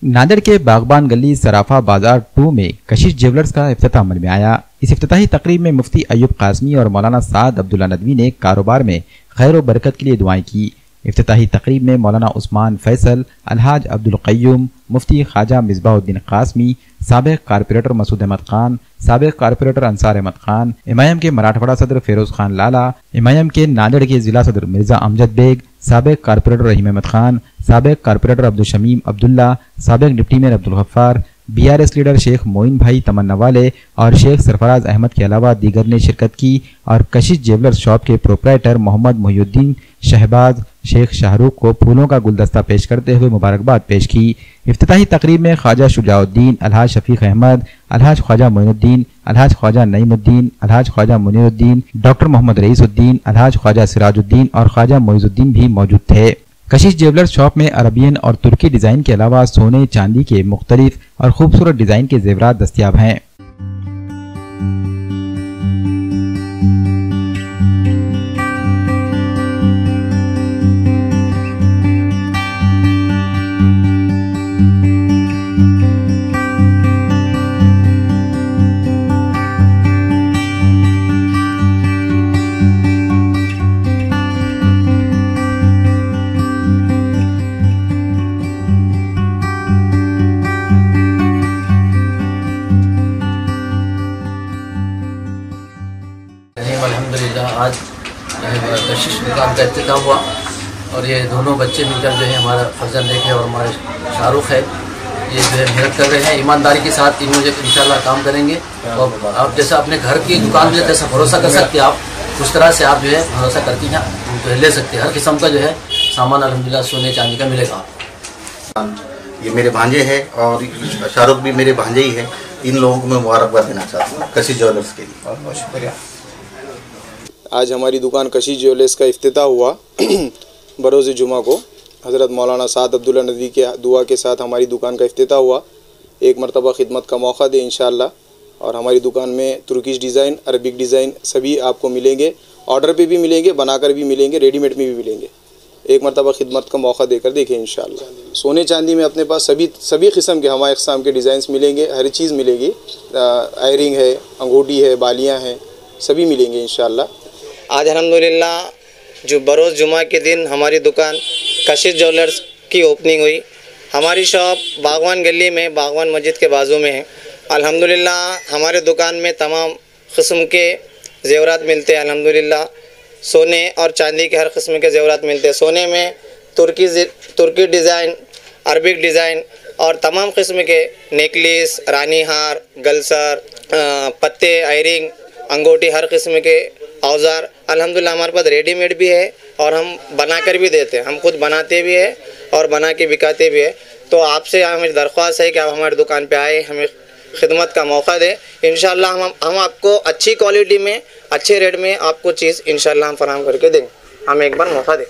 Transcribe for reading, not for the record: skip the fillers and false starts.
नांदेड़ के बागबान गली सराफा बाजार 2 में कशिश ज्वेलर्स का इफ्तिताह अमल में आया। इस इफ्तिताही तकरीब में मुफ्ती अयूब कासमी और मौलाना साद अब्दुल्ला नदवी ने कारोबार में खैर व बरकत के लिए दुआएं की। इफ्तिताही तकरीब में मौलाना उस्मान फैसल, अलहाज अब्दुल क़य्यूम, मुफ्ती ख्वाजा मिसबाहुद्दीन कासमी, साबिक़ कारपोरेटर मसूद अहमद खान, साबिक़ कारपोरेटर अंसार अहमद खान, इमाम के मराठवाड़ा सदर फेरोज खान लाला, इमाम के नांदेड़ के जिला सदर मिर्जा अमजद बेग, साबिक़ कारपोरेटर रहीम अहमद खान, साबिक़ कारपोरेटर अब्दुल शमीम अब्दुल्ला, साबिक़ deputy mayor Abdul Gaffar, BRS leader Sheikh Moin भाई तमन्ना वाले और शेख सरफराज अहमद के अलावा दीगर ने शिरकत की और कशिश ज्वेलर्स शॉप के प्रोप्राइटर मोहम्मद मोहिउद्दीन शहबाज शेख शाहरुख को फूलों का गुलदस्ता पेश करते हुए मुबारकबाद पेश की। इफ्तिताही तकरीब में ख्वाजा शुजाउद्दीन, अलहाज शफीक अहमद, अलहाज ख्वाजा मोइनुद्दीन, अलहाज ख्वाजा नईमुद्दीन, अलहाज ख्वाजा मुनीरुद्दीन, डॉक्टर मोहम्मद रईसुद्दीन, अलहाज ख्वाजा सिराजुद्दीन और ख्वाजा मोइजुद्दीन भी मौजूद थे। कशिश ज्वेलर्स शॉप में अरबियन और तुर्की डिजाइन के अलावा सोने चांदी के मुख्तलिफ और खूबसूरत डिजाइन के जेवरात दस्तयाब हैं। अल्हम्दुलिल्लाह आज कशिश दुकान का इफ्तिताह हुआ और ये दोनों बच्चे मिलकर जो है हमारा फर्जन देखे और हमारे शाहरुख है ये जो है मेहनत कर रहे हैं ईमानदारी के साथ। इन मुझे इंशाल्लाह काम करेंगे और आप जैसा अपने घर की दुकान में जैसा भरोसा कर सकते हैं आप उस तरह से आप जो है भरोसा करती हैं जो है ले सकते हैं। हर किस्म का जो है सामान अल्हम्दुलिल्लाह सोने चांदी का मिलेगा। ये मेरे भांजे हैं और शाहरुख भी मेरे भांजे ही हैं। इन लोगों को मैं मुबारकबाद देना चाहता हूँ कशिश ज्वेलर्स के लिए। बहुत बहुत शुक्रिया। आज हमारी दुकान कशिश ज्वेलर्स का इफ्तिताह हुआ बरोज़ जुमा को हज़रत मौलाना साद अब्दुल्ला नदवी के दुआ के साथ हमारी दुकान का इफ्तिताह हुआ। एक मरतबा खिदमत का मौका दे इंशाअल्लाह। और हमारी दुकान में तुर्किश डिज़ाइन, अरबिक डिज़ाइन सभी आपको मिलेंगे। ऑर्डर पे भी मिलेंगे, बनाकर भी मिलेंगे, रेडीमेड में भी मिलेंगे। एक मरतबा खिदमत का मौका देकर देखें इंशाअल्लाह। सोने चांदी में अपने पास सभी किस्म के हमारे अक़साम के डिज़ाइंस मिलेंगे, हर चीज़ मिलेगी। आयरिंग है, अंगूठी है, बालियाँ हैं, सभी मिलेंगे इंशाअल्लाह। आज अल्हम्दुलिल्लाह जो बरोज़ जुमा के दिन हमारी दुकान कशिश ज्वेलर्स की ओपनिंग हुई। हमारी शॉप बागवान गली में बागवान मस्जिद के बाजू में है। अल्हम्दुलिल्लाह हमारे दुकान में तमाम किस्म के ज़ेवरात मिलते हैं। अल्हम्दुलिल्लाह सोने और चांदी के हर किस्म के ज़ेवरात मिलते हैं। सोने में तुर्की डिज़ाइन, अरबिक डिज़ाइन और तमाम किस्म के नेकलेस, रानी हार, गलसर, पत्ते, आयरिंग, अंगूठी, हर किस्म के औज़ार अल्हम्दुलिल्लाह हमारे पास रेडीमेड भी है और हम बनाकर भी देते हैं। हम खुद बनाते भी हैं और बना के बिकाते भी हैं। तो आपसे हमें दरख्वास्त है कि आप हमारी दुकान पे आए, हमें खिदमत का मौका दें। इंशाअल्लाह हम आपको अच्छी क्वालिटी में, अच्छे रेट में आपको चीज़ इंशाअल्लाह हम फराहम करके देंगे। हमें एक बार मौका दें।